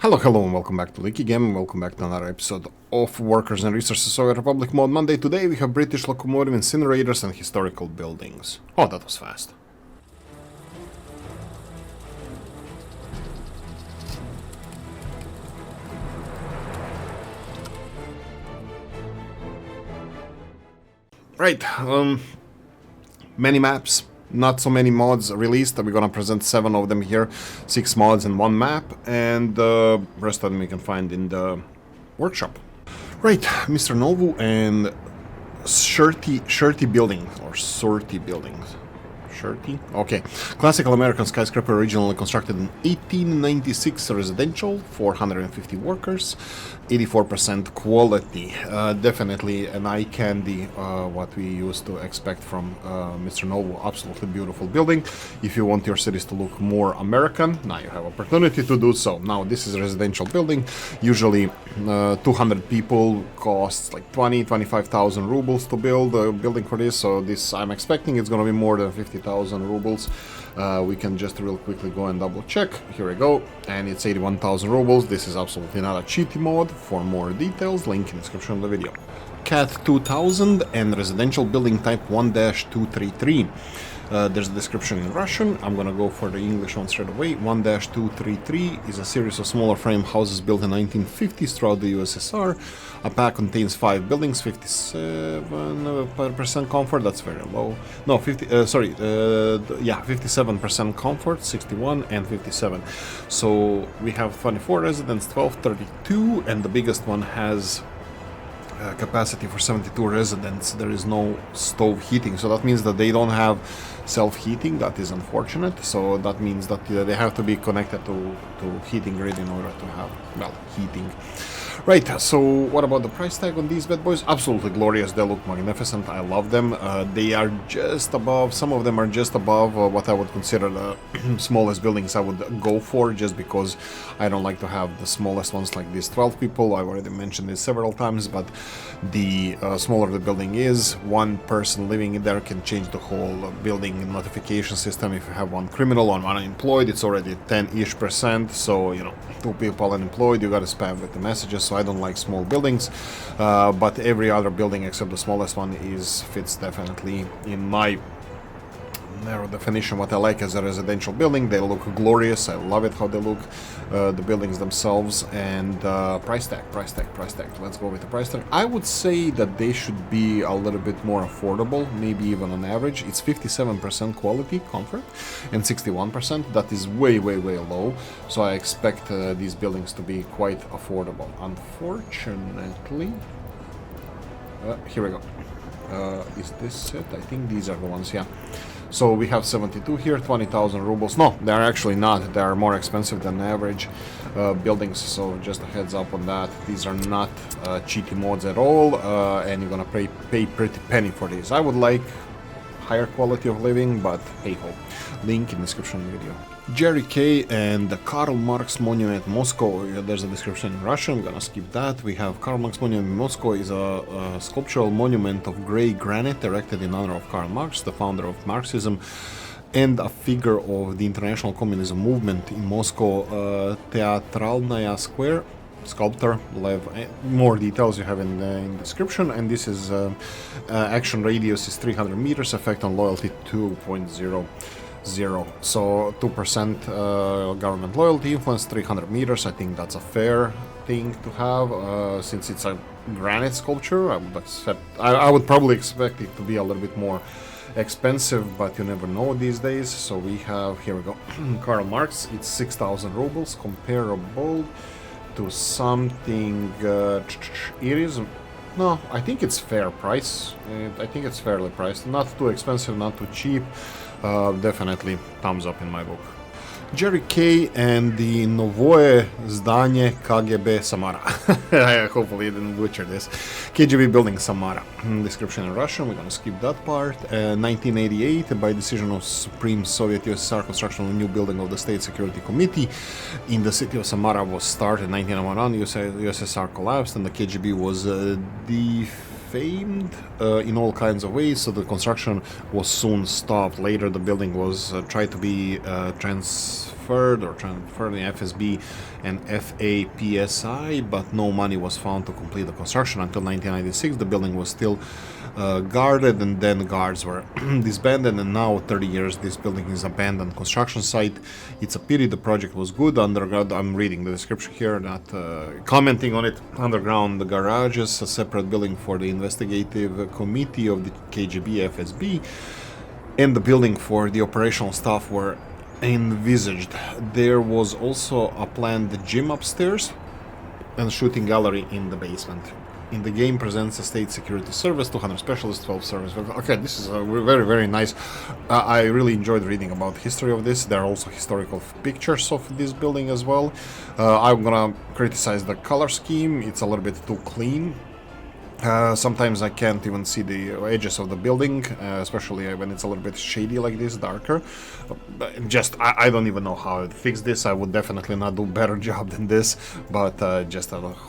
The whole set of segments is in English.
Hello and welcome back to Oolykee Game, welcome back to another episode of Workers and Resources Soviet Republic Mode Monday. Today we have British Locomotive, Incinerators and Historical Buildings. Oh, that was fast. Right, many maps. Not so many mods released. We're gonna present 7 of them here, 6 mods and 1 map, and the rest of them you can find in the workshop. Right, Mr. Novo and Surety Building, or Surety Buildings. Surety? Okay. Classical American skyscraper, originally constructed in 1896, residential, 450 workers, 84% quality. Definitely an eye candy, what we used to expect from Mr. Novo. Absolutely beautiful building. If you want your cities to look more American, now you have opportunity to do so. Now this is a residential building. Usually 200 people costs like 25,000 rubles to build a building for this. So this, I'm expecting it's going to be more than 50,000 rubles. We can just real quickly go and double check. Here we go, and it's 81,000 rubles. This is absolutely not a cheaty mod. For more details, link in the description of the video. CAT 2000 and residential building type 1-233. There's a description in Russian. I'm gonna go for the English one straight away. 1-233 is a series of smaller frame houses built in 1950s throughout the USSR. A pack contains 5 buildings, 57% comfort, that's very low. No, 57% comfort, 61 and 57. So we have 24 residents, 12, 32, and the biggest one has capacity for 72 residents. There is no stove heating, so that means that they don't have self-heating. That is unfortunate. So that means that they have to be connected to heating grid in order to have, well, heating. Right, so what about the price tag on these bad boys? Absolutely glorious. They look magnificent. I love them. They are just above, some of them are just above what I would consider the smallest buildings I would go for, just because I don't like to have the smallest ones like these 12 people. I've already mentioned this several times, but the smaller the building is, one person living in there can change the whole building notification system. If you have one criminal or one unemployed, it's already 10-ish%. So, you know, 2 people unemployed, you gotta spam with the messages. So I don't like small buildings, but every other building except the smallest one fits definitely in my narrow definition what I like as a residential building. They look glorious. I love it how they look, the buildings themselves. And price tag. Let's go with the price tag. I would say that they should be a little bit more affordable, maybe even on average. It's 57% quality comfort and 61%. That is way low. So I expect these buildings to be quite affordable. Unfortunately, here we go. Is this it? I think these are the ones, yeah. So we have 72 here, 20,000 rubles. No, they are actually not. They are more expensive than average buildings. So just a heads up on that. These are not cheaty mods at all, and you're gonna pay pretty penny for these. I would like higher quality of living, but hey ho. Link in the description of the video. Jerry K. and the Karl Marx Monument, Moscow. There's a description in Russian, I'm gonna skip that. We have Karl Marx Monument in Moscow is a sculptural monument of grey granite erected in honor of Karl Marx, the founder of Marxism, and a figure of the international communism movement in Moscow. Teatralnaya Square, sculptor Lev. More details you have in the description. And this is action radius is 300 meters, effect on loyalty 2.0. So 2% government loyalty, influence 300 meters. I think that's a fair thing to have, since it's a granite sculpture. I would probably expect it to be a little bit more expensive, but you never know these days. So we have, here we go, Karl Marx. It's 6,000 rubles, comparable to something. It is. No, I think it's fair price. I think it's fairly priced. Not too expensive, not too cheap. Definitely thumbs up in my book. Jerry K. and the Новое здание KGB Samara. Hopefully I didn't butcher this. KGB Building Samara. Description in Russian, we're gonna skip that part. 1988, by decision of Supreme Soviet USSR, construction of a new building of the State Security Committee in the city of Samara was started. 1991, USSR collapsed and the KGB was defamed in all kinds of ways, so the construction was soon stopped. Later the building was tried to be transferred in FSB and FAPSI, but no money was found to complete the construction. Until 1996 the building was still guarded, and then guards were disbanded, and now 30 years this building is abandoned construction site. It's a pity. The project was good. Underground, I'm reading the description here, not commenting on it. Underground garages, a separate building for the investigative committee of the KGB FSB, and the building for the operational staff were envisaged. There was also a planned gym upstairs and shooting gallery in the basement. In the game presents a state security service, 200 specialists, 12 service. Okay, this is very, very nice. I really enjoyed reading about the history of this. There are also historical pictures of this building as well. I'm gonna criticize the color scheme. It's a little bit too clean. Sometimes I can't even see the edges of the building, especially when it's a little bit shady like this, darker. I don't even know how to fix this. I would definitely not do a better job than this, but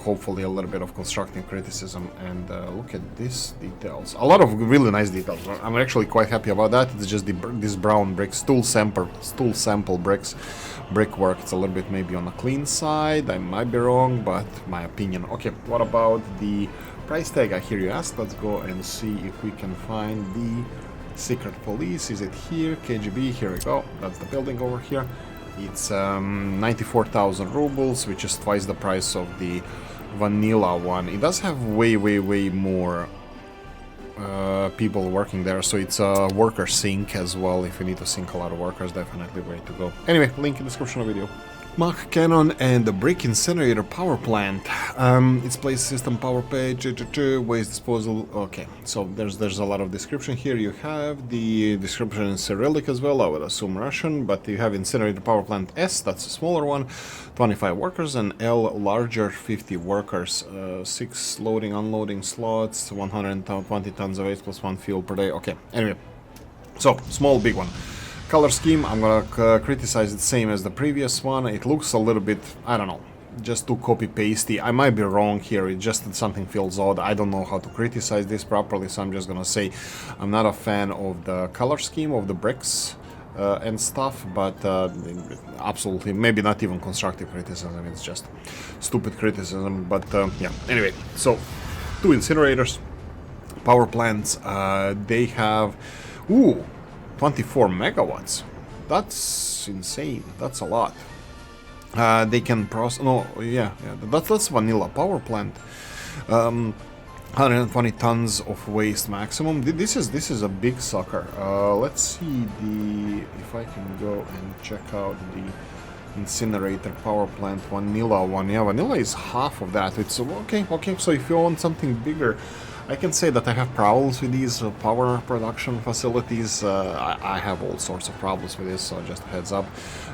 hopefully a little bit of constructive criticism. And look at these details. A lot of really nice details. I'm actually quite happy about that. It's just this brown brick, stool sample bricks. Brickwork, it's a little bit maybe on the clean side. I might be wrong, but my opinion. Okay, what about the price tag? I hear you ask. Let's go and see if we can find the secret police. Is it here? KGB, here we go. That's the building over here. It's 94,000 rubles, which is twice the price of the vanilla one. It does have way more people working there, so it's a worker sink as well. If you need to sink a lot of workers, definitely way to go. Anyway, link in the description of the video. Mach cannon and the brick incinerator power plant. It's place system, power page, waste disposal. Okay, so there's a lot of description here. You have the description in Cyrillic as well, I would assume Russian, but you have incinerator power plant S, that's a smaller one, 25 workers, and L, larger, 50 workers, 6 loading, unloading slots, 120 tons of waste plus 1 fuel per day. Okay, anyway, so small, big one. Color scheme, I'm gonna criticize it same as the previous one. It looks a little bit, I don't know, just too copy-pasty. I might be wrong here, it's just that something feels odd. I don't know how to criticize this properly, so I'm just gonna say I'm not a fan of the color scheme of the bricks and stuff, but absolutely, maybe not even constructive criticism, it's just stupid criticism, but yeah. Anyway, so 2 incinerators, power plants, they have, 24 megawatts. That's insane. That's a lot. They can process. No, yeah. That's vanilla power plant. 120 tons of waste maximum. This is a big sucker. Let's see if I can go and check out the incinerator power plant vanilla one. Yeah, vanilla is half of that. It's okay. So if you want something bigger, I can say that I have problems with these power production facilities. I have all sorts of problems with this, so just a heads up.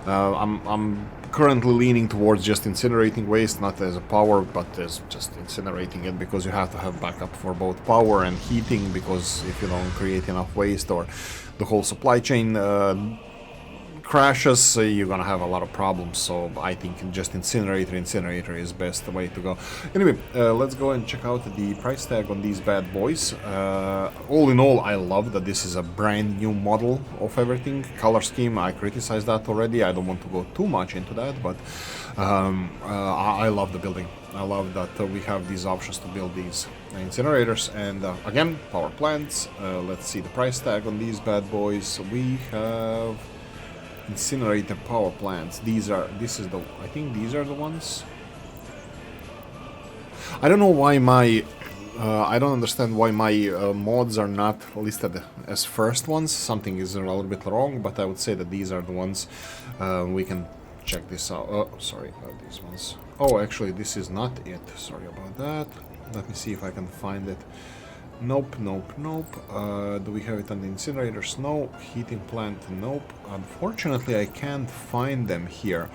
I'm currently leaning towards just incinerating waste, not as a power, but as just incinerating it, because you have to have backup for both power and heating, because if you don't create enough waste or the whole supply chain crashes, you're gonna have a lot of problems. So I think just incinerator is best way to go. Anyway, let's go and check out the price tag on these bad boys. All in all, I love that this is a brand new model of everything. Color scheme, I criticized that already. I don't want to go too much into that, but I love the building. I love that we have these options to build these incinerators, and again, power plants. Let's see the price tag on these bad boys. We have incinerator power plants. I think these are the ones. I don't know why I don't understand why my mods are not listed as first ones. Something is a little bit wrong, but I would say that these are the ones. We can check this out. Oh, sorry, these ones. Oh, actually, this is not it. Sorry about that. Let me see if I can find it. Nope. Do we have it on the incinerators? No. Heating plant? Nope. Unfortunately, I can't find them here.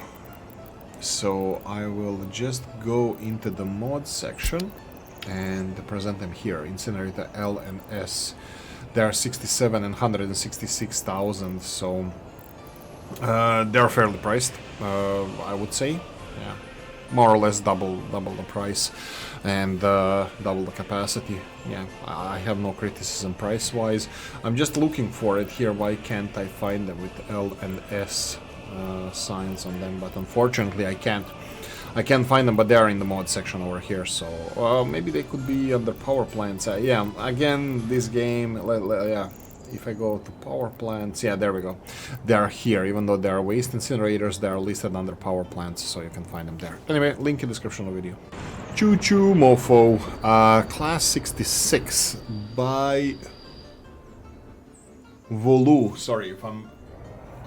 So I will just go into the mod section and present them here. Incinerator L and S. They are 67 and 166,000. So they're fairly priced, I would say. Yeah. more or less double the price and double the capacity. Yeah, I have no criticism price-wise. I'm just looking for it here. Why can't I find them with L and S signs on them? But unfortunately, I can't. I can't find them, but they are in the mod section over here. So maybe they could be under power plants. Yeah, again, this game. Yeah. If I go to power plants, yeah, there we go. They are here, even though they are waste incinerators, they are listed under power plants, so you can find them there. Anyway, link in the description of the video. Choo choo mofo, class 66 by Volu. Sorry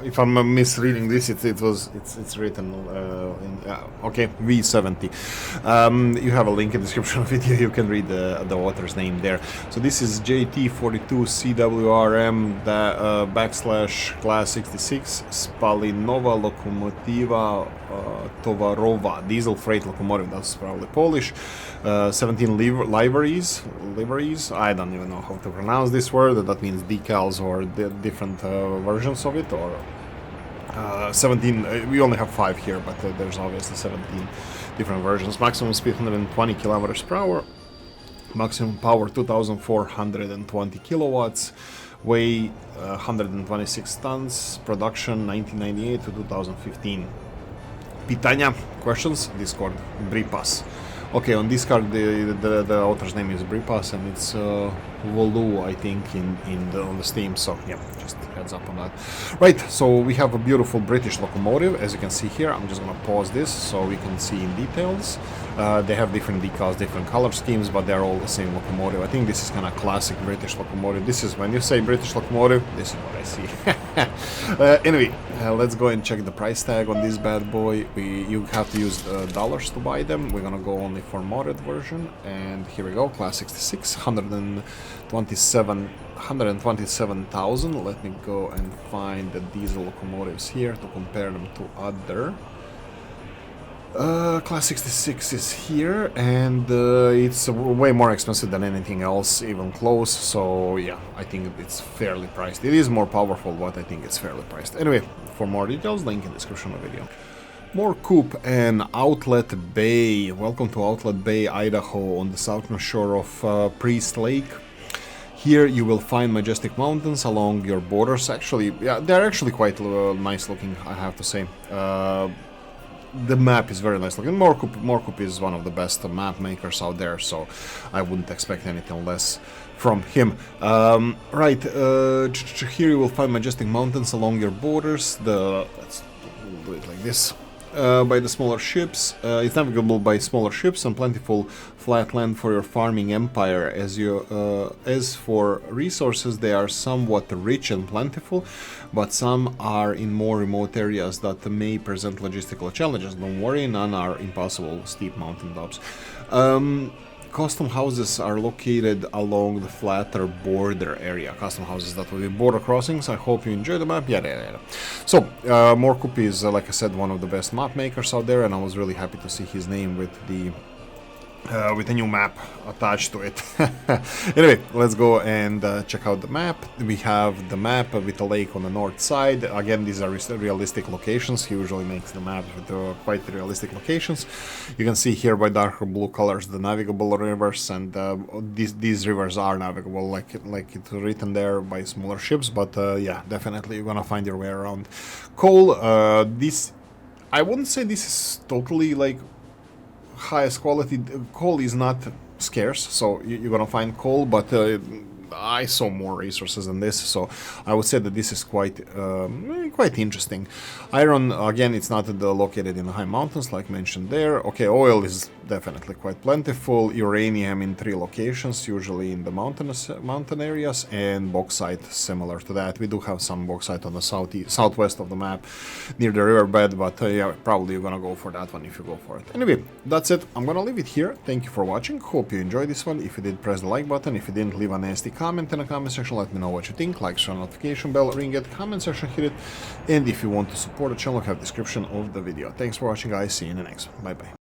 if I'm misreading this. It's written okay, V70. You have a link in the description of the video. You can read the author's name there. So this is JT42CWRM / class 66 Spalinova Locomotiva Towarowa diesel freight locomotive. That's probably Polish. 17 liveries. I don't even know how to pronounce this word. That means decals or the different versions of it, or 17. We only have 5 here, but there's obviously 17 different versions. Maximum speed 120 kilometers per hour. Maximum power 2,420 kilowatts. Weigh 126 tons. Production 1998 to 2015. Питания, questions, Discord, Bripas. Okay, on Discord the author's name is Bripas, and it's Volu, I think, on the Steam. So yeah, just heads up on that. Right, so we have a beautiful British locomotive, as you can see here. I'm just gonna pause this so we can see in details. They have different decals, different color schemes, but they're all the same locomotive. I think this is kind of classic British locomotive. This is, when you say British locomotive, this is what I see. Anyway, let's go and check the price tag on this bad boy. You have to use dollars to buy them. We're gonna go only for modded version, and here we go. Class 66, 127,000. Let me go and find the diesel locomotives here to compare them to other. Class 66 is here, and it's way more expensive than anything else, even close. So yeah, I think it's fairly priced. It is more powerful, but I think it's fairly priced. Anyway, for more details, link in the description of the video. More Coop and Outlet Bay. Welcome to Outlet Bay, Idaho, on the southern shore of Priest Lake. Here you will find majestic mountains along your borders. Actually, yeah, they're actually quite nice looking, I have to say. The map is very nice looking. Morkup is one of the best map makers out there, so I wouldn't expect anything less from him. Right, here you will find majestic mountains along your borders. Let's do it like this. By the smaller ships, it's navigable by smaller ships and plentiful flat land for your farming empire. As for resources, they are somewhat rich and plentiful, but some are in more remote areas that may present logistical challenges. Don't worry, none are impossible steep mountain tops. Custom houses are located along the flatter border area. Custom houses, that will be border crossings. I hope you enjoy the map. Yeah. So, Morkup is, like I said, one of the best map makers out there, and I was really happy to see his name with the new map attached to it. Anyway, let's go and check out the map. We have the map with a lake on the north side. Again, these are realistic locations. He usually makes the maps with quite realistic locations. You can see here by darker blue colors the navigable rivers, and these rivers are navigable, like it's written there, by smaller ships. But yeah, definitely you're gonna find your way around. Coal, I wouldn't say this is totally like highest quality. Coal is not scarce, so you're gonna find coal, but I saw more resources than this, so I would say that this is quite interesting. Iron, again, it's not located in the high mountains like mentioned there. Okay, oil is definitely quite plentiful. Uranium in 3 locations, usually in the mountain areas, and bauxite similar to that. We do have some bauxite on the southwest of the map near the riverbed, but yeah, probably you're gonna go for that one if you go for it. Anyway, that's it. I'm gonna leave it here. Thank you for watching. Hope you enjoyed this one. If you did, press the like button. If you didn't, leave a nasty comment in the comment section. Let me know what you think. Like, share, notification bell, ring it, comment section, hit it. And if you want to support the channel, have the description of the video. Thanks for watching, guys. See you in the next one. Bye bye.